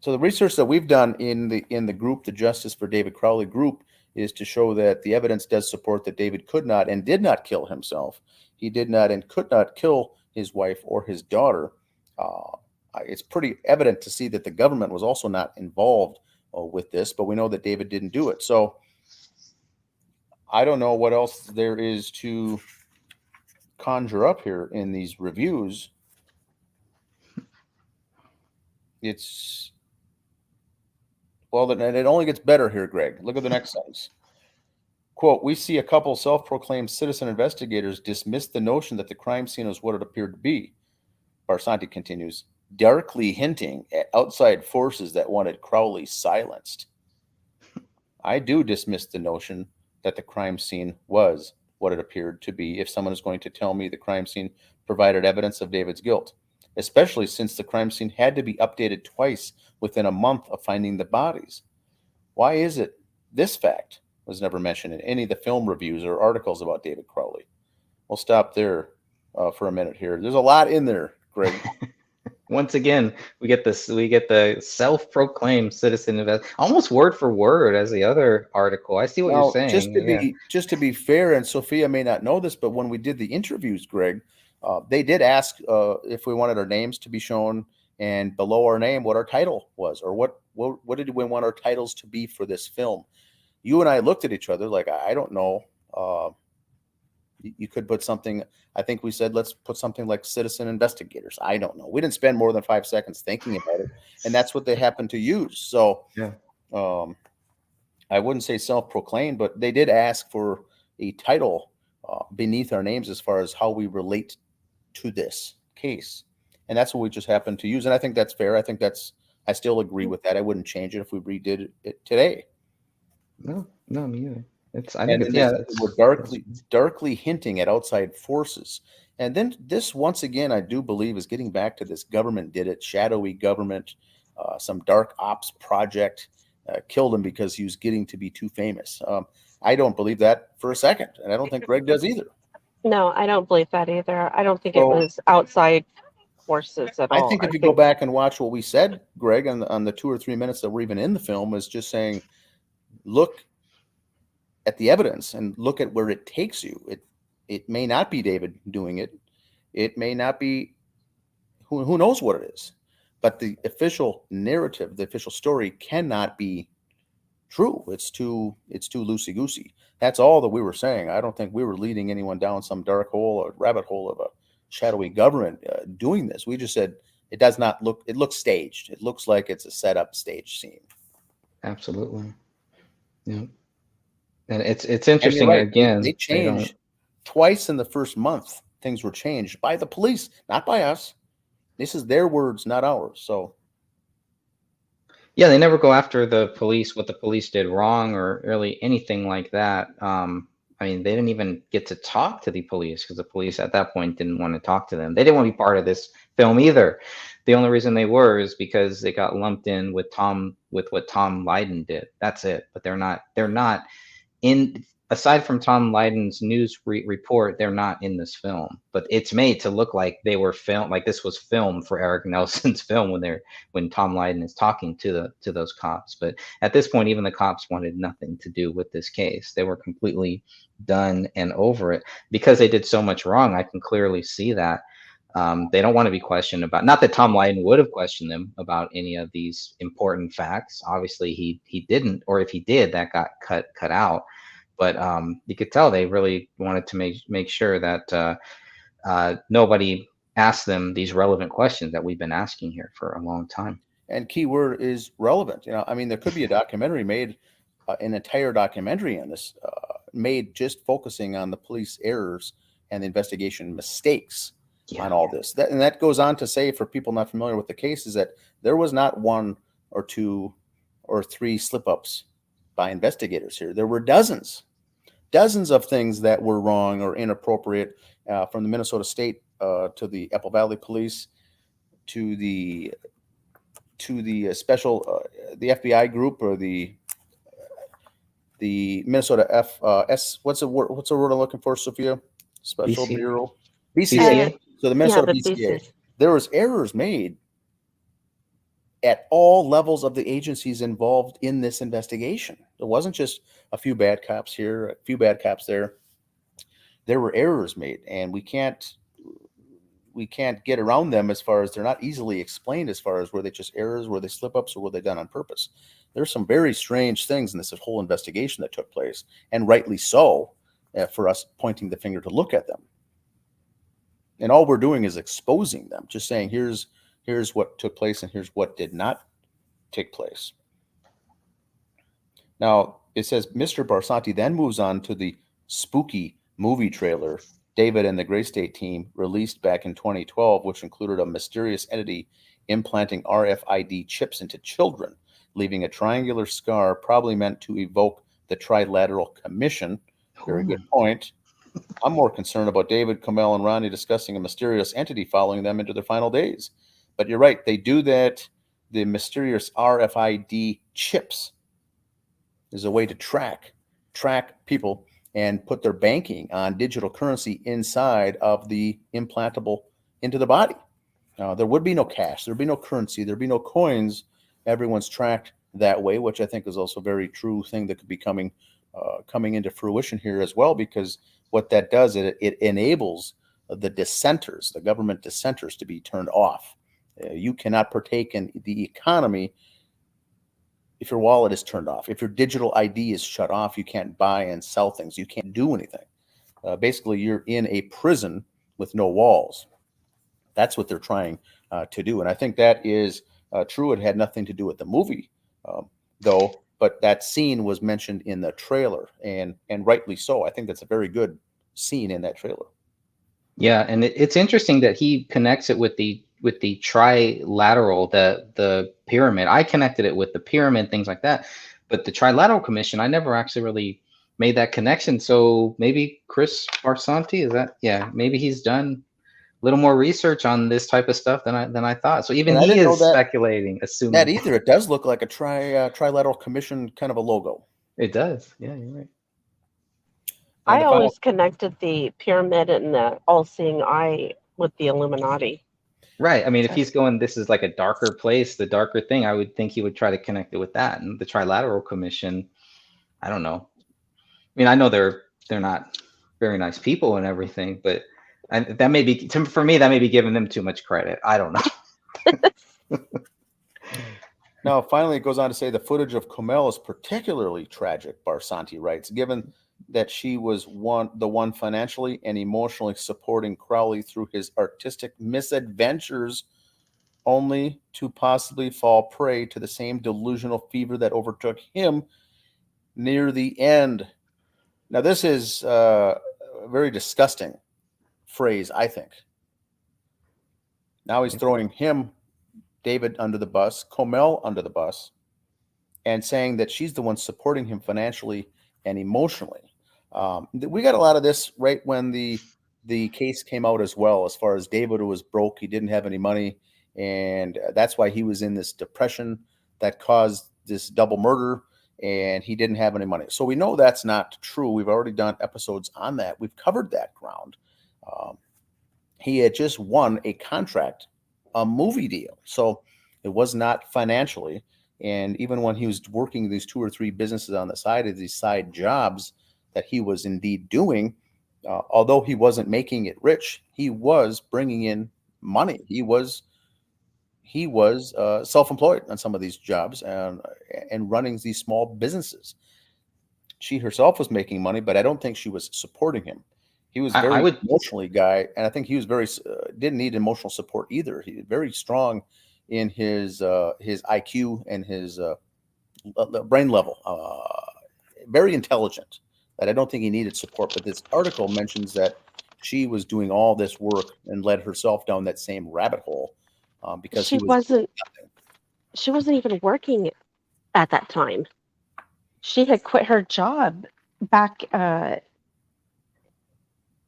So the research that we've done in the group, the Justice for David Crowley group, is to show that the evidence does support that David could not and did not kill himself. He did not and could not kill his wife or his daughter. It's pretty evident to see that the government was also not involved with this, but we know that David didn't do it. So I don't know what else there is to conjure up here in these reviews, it's, well, and it only gets better here, Greg. Look at the next sentence. Quote, we see a couple self-proclaimed citizen investigators dismiss the notion that the crime scene was what it appeared to be. Barsanti continues, darkly hinting at outside forces that wanted Crowley silenced. I do dismiss the notion that the crime scene was what it appeared to be if someone is going to tell me the crime scene provided evidence of David's guilt, especially since the crime scene had to be updated twice within a month of finding the bodies. Why is it this fact was never mentioned in any of the film reviews or articles about David Crowley? We'll stop there for a minute here. There's a lot in there, Greg. Once again, we get the self-proclaimed citizen investor, almost word for word as the other article. I see what you're saying. Just to be fair, and Sophia may not know this, but when we did the interviews, Greg, they did ask if we wanted our names to be shown, and below our name what our title was, or what did we want our titles to be for this film. You and I looked at each other like, I don't know. You could put something, I think we said, let's put something like citizen investigators. I don't know. We didn't spend more than 5 seconds thinking about it. And that's what they happened to use. So yeah. I wouldn't say self-proclaimed, but they did ask for a title beneath our names as far as how we relate to this case. And that's what we just happened to use. And I think that's fair. I still agree with that. I wouldn't change it if we redid it today. No, me either. We're darkly hinting at outside forces. And then this, once again, I do believe is getting back to this government did it, shadowy government, some dark ops project killed him because he was getting to be too famous. I don't believe that for a second. And I don't think Greg does either. No, I don't believe that either. I don't think it was outside forces at all. I think if you go back and watch what we said, Greg, on the 2 or 3 minutes that were even in the film, is just saying, look at the evidence and look at where it takes you. It may not be David doing it. It may not be, who knows what it is. But the official narrative, the official story cannot be true. It's too loosey-goosey. That's all that we were saying. I don't think we were leading anyone down some dark hole or rabbit hole of a shadowy government doing this. We just said it does not look, it looks staged. It looks like it's a set up stage scene. Absolutely. Yeah. And it's interesting, right. Again. They changed twice in the first month. Things were changed by the police, not by us. This is their words, not ours. So, yeah, they never go after the police, what the police did wrong, or really anything like that. I mean, they didn't even get to talk to the police because the police at that point didn't want to talk to them. They didn't want to be part of this film either. The only reason they were is because they got lumped in with what Tom Lydon did. That's it. But they're not in, aside from Tom Lydon's news report, they're not in this film. But it's made to look like they were filmed, like this was filmed for Erik Nelson's film when Tom Lydon is talking to those cops. But at this point, even the cops wanted nothing to do with this case. They were completely done and over it because they did so much wrong. I can clearly see that. They don't want to be questioned about, not that Tom Lydon would have questioned them about any of these important facts. Obviously he didn't, or if he did, that got cut out. But you could tell they really wanted to make sure that nobody asked them these relevant questions that we've been asking here for a long time. And key word is relevant. You know, I mean, there could be a documentary made, an entire documentary on this, made just focusing on the police errors and the investigation mistakes on all this. And that goes on to say, for people not familiar with the case, is that there was not 1 or 2 or 3 slip-ups by investigators here. There were dozens of things that were wrong or inappropriate, from the Minnesota State to the Apple Valley Police to the special the FBI group, or the Minnesota what's the word I'm looking for, Sophia? Special BCA. Bureau, BCA. So the Minnesota BCA. BCA. There was errors made at all levels of the agencies involved in this investigation. It wasn't just a few bad cops here, a few bad cops there. There were errors made, and we can't get around them, as far as they're not easily explained, as far as were they just errors, were they slip-ups, or were they done on purpose. There's some very strange things in this whole investigation that took place, and rightly so, for us pointing the finger to look at them. And all we're doing is exposing them, just saying, here's what took place and here's what did not take place. Now, it says Mr. Barsanti then moves on to the spooky movie trailer David and the Gray State team released back in 2012, which included a mysterious entity implanting RFID chips into children, leaving a triangular scar probably meant to evoke the Trilateral Commission. Very good point. I'm more concerned about David, Kamel, and Ronnie discussing a mysterious entity following them into their final days. But you're right, they do that. The mysterious RFID chips is a way to track people and put their banking on digital currency inside of the implantable into the body. There would be no cash, there'd be no currency, there'd be no coins. Everyone's tracked that way, which I think is also a very true thing that could be coming into fruition here as well, because what that does, it enables the dissenters, the government dissenters, to be turned off. You cannot partake in the economy if your wallet is turned off. If your digital ID is shut off, you can't buy and sell things. You can't do anything. Basically, you're in a prison with no walls. That's what they're trying to do. And I think that is true. It had nothing to do with the movie, though. But that scene was mentioned in the trailer, and rightly so. I think that's a very good scene in that trailer. Yeah, and it's interesting that he connects it with the trilateral, the pyramid. I connected it with the pyramid, things like that. But the Trilateral Commission, I never actually really made that connection. So maybe Chris Barsanti, is that? Yeah, maybe he's done a little more research on this type of stuff than I thought. So even he is speculating, assuming that either. It does look like a Trilateral Commission kind of a logo. It does. Yeah, you're right. I always connected the pyramid and the all-seeing eye with the Illuminati. Right. I mean, if he's going, this is like a darker place, the darker thing, I would think he would try to connect it with that. And the Trilateral Commission, I don't know. I mean, I know they're not very nice people and everything, but that may be, for me, that may be giving them too much credit. I don't know. Now, finally, it goes on to say the footage of Kamel is particularly tragic, Barsanti writes, given that she was the one financially and emotionally supporting Crowley through his artistic misadventures, only to possibly fall prey to the same delusional fever that overtook him near the end. Now, this is a very disgusting phrase, I think. Now he's throwing him, David, under the bus, Kamel under the bus, and saying that she's the one supporting him financially and emotionally. We got a lot of this right when the case came out as well, as far as David was broke, he didn't have any money, and that's why he was in this depression that caused this double murder, and he didn't have any money. So we know that's not true. We've already done episodes on that. We've covered that ground. He had just won a contract, a movie deal. So it was not financially. And even when he was working these 2 or 3 businesses on the side of these side jobs that he was indeed doing, although he wasn't making it rich, he was bringing in money. He was self-employed on some of these jobs and running these small businesses. She herself was making money, but I don't think she was supporting him. He was very emotionally guy, and I think he was very didn't need emotional support either. He was very strong in his IQ and his brain level, very intelligent. That I don't think he needed support. But this article mentions that she was doing all this work and led herself down that same rabbit hole because she wasn't even working at that time. She had quit her job back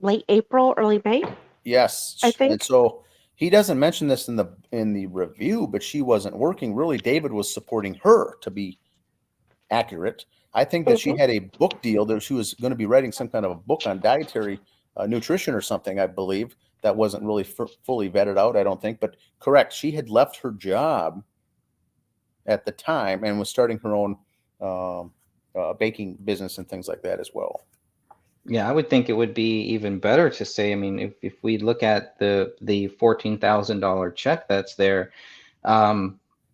late April, early May. Yes, I think. And so he doesn't mention this in the review, but she wasn't working. Really, David was supporting her, to be accurate. I think that she had a book deal that she was going to be writing some kind of a book on dietary nutrition or something, I believe. That wasn't really fully vetted out, I don't think. But correct, she had left her job at the time and was starting her own baking business and things like that as well. Yeah, I would think it would be even better to say, I mean, if we look at the $14,000 check that's there,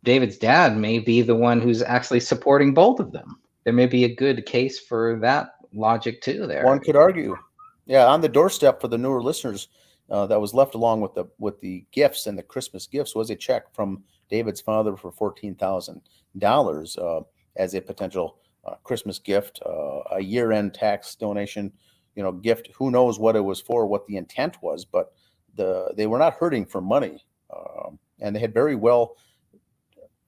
David's dad may be the one who's actually supporting both of them. There may be a good case for that logic too there. One could argue. Yeah, on the doorstep for the newer listeners, that was left along with the gifts and the Christmas gifts was a check from David's father for $14,000 as a potential Christmas gift, a year-end tax donation, gift. Who knows what it was for, what the intent was, but they were not hurting for money, and they had very well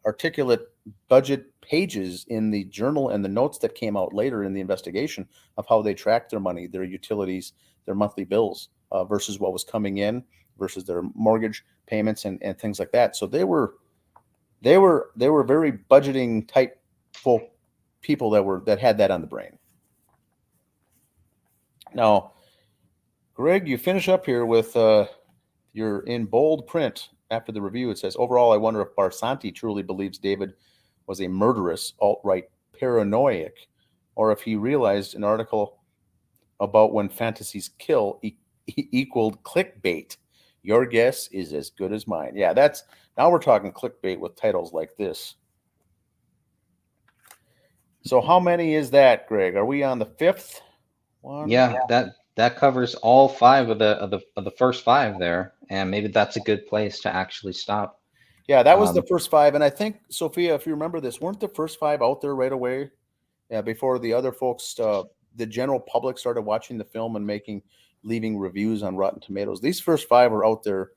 articulate budget pages in the journal and the notes that came out later in the investigation of how they tracked their money, their utilities, their monthly bills versus what was coming in versus their mortgage payments and things like that. So they were very budgeting type people that had that on the brain. Now, Greg, you finish up here with you're in bold print after the review. It says, overall, I wonder if Barsanti truly believes David was a murderous alt-right paranoiac, or if he realized an article about when fantasies kill equaled clickbait. Your guess is as good as mine. Yeah, now we're talking clickbait with titles like this. So how many is that, Greg? Are we on the fifth one? Yeah, that covers all 5 of the first 5 there, and maybe that's a good place to actually stop. Yeah, that was the first 5, and I think, Sophia, if you remember this, weren't the first 5 out there right away? Yeah, before the other folks, the general public started watching the film and leaving reviews on Rotten Tomatoes. These first 5 were out there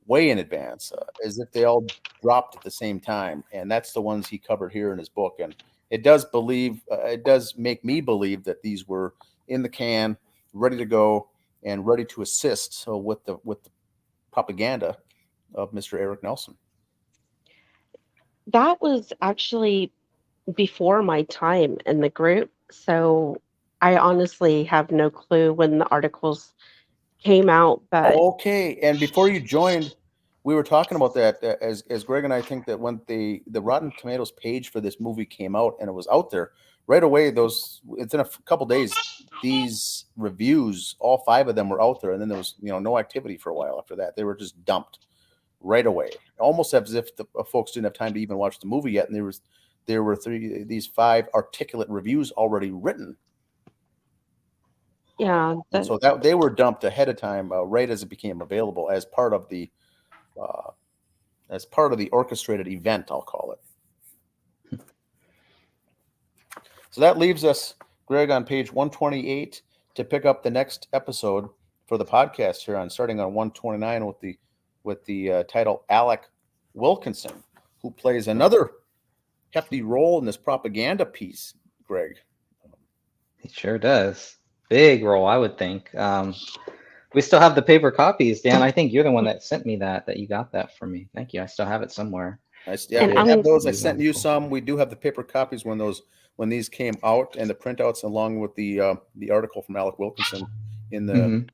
way in advance, as if they all dropped at the same time, and that's the ones he covered here in his book. And it does make me believe that these were in the can, ready to go, and ready to assist. So with the propaganda of Mr. Erik Nelson. That was actually before my time in the group, so I honestly have no clue when the articles came out. But okay, and before you joined, we were talking about that as Greg and I think that when the Rotten Tomatoes page for this movie came out and it was out there right away, within a couple days, these reviews, all 5 of them were out there, and then there was no activity for a while after that. They were just dumped right away, almost as if the folks didn't have time to even watch the movie yet, and there were these 5 articulate reviews already written. Yeah, so that they were dumped ahead of time, right as it became available as part of the orchestrated event, I'll call it. So that leaves us, Greg, on page 128 to pick up the next episode for the podcast here starting on 129 with the title Alec Wilkinson, who plays another hefty role in this propaganda piece, Greg. It sure does. Big role, I would think. We still have the paper copies, Dan. I think you're the one that sent me that you got that from me. Thank you. I still have it somewhere. I have those. I sent you some. We do have the paper copies when these came out, and the printouts along with the article from Alec Wilkinson in the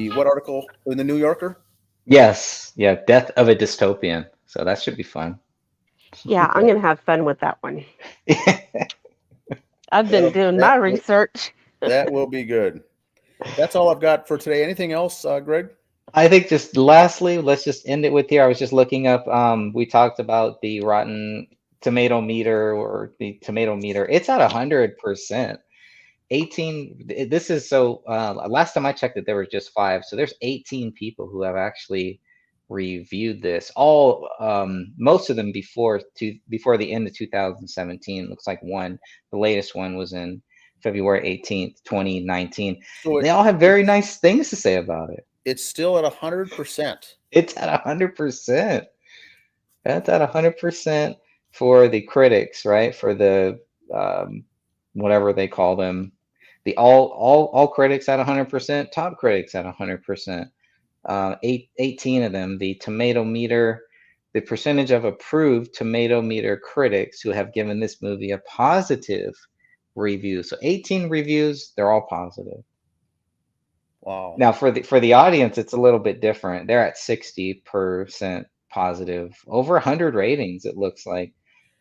what article in the New Yorker? Yes. Yeah. Death of a Dystopian. So that should be fun. Yeah, I'm going to have fun with that one. I've been doing my research. That will be good. That's all I've got for today. Anything else, Greg? I think just lastly, let's just end it with here. I was just looking up, we talked about the Rotten Tomato meter or the tomato meter. It's at 100%. 18, this is so, last time I checked it, there were just 5. So there's 18 people who have actually reviewed this. All, most of them before the end of 2017. Looks like the latest one was in February 18th, 2019. So they all have very nice things to say about it. It's still at 100%. It's at 100%. That's at 100% for the critics, right? For the whatever they call them, the all critics at 100%, top critics at 100%. 18 of them. The tomato meter, the percentage of approved tomato meter critics who have given this movie a positive review. So 18 reviews, they're all positive. Wow. Now for the audience, it's a little bit different. They're at 60% positive, over 100 ratings. It looks like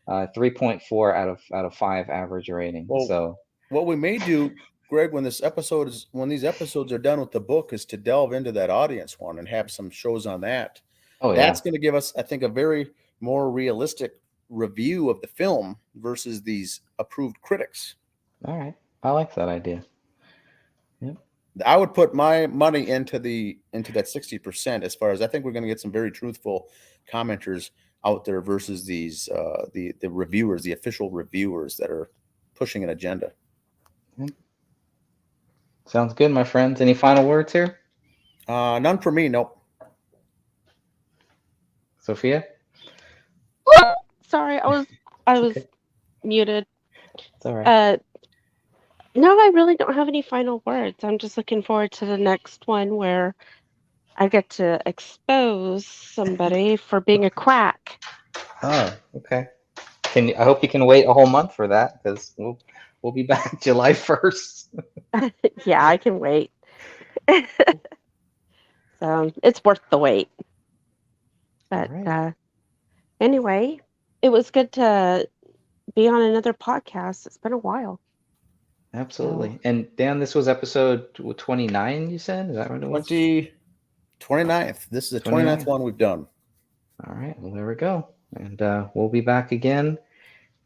3.4 out of 5 average rating. Well, so what we may do, Greg, when these episodes are done with the book, is to delve into that audience one and have some shows on that. Oh, that's going to give us, I think, a very more realistic review of the film versus these approved critics. All right. I like that idea. Yep. I would put my money into that 60% as far as I think we're going to get some very truthful commenters out there versus these the reviewers, the official reviewers that are pushing an agenda. Sounds good, my friends. Any final words here? None for me. Nope. Sophia? Sorry, I was Okay. muted. It's all right. No, I really don't have any final words. I'm just looking forward to the next one where I get to expose somebody for being a quack. Oh, okay. I hope you can wait a whole month for that, because we'll be back July 1st. Yeah, I can wait. So it's worth the wait. But right. anyway, it was good to be on another podcast. It's been a while. Absolutely. And Dan, this was episode 29, you said? Is that what it was? 29th. This is the 29th 29. one we've done. All right. Well, there we go. And we'll be back again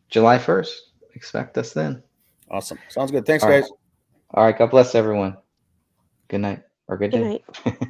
July 1st. Expect us then. Awesome. Sounds good. Thanks, All right. guys. All right. God bless everyone. Good night or good Good day. night.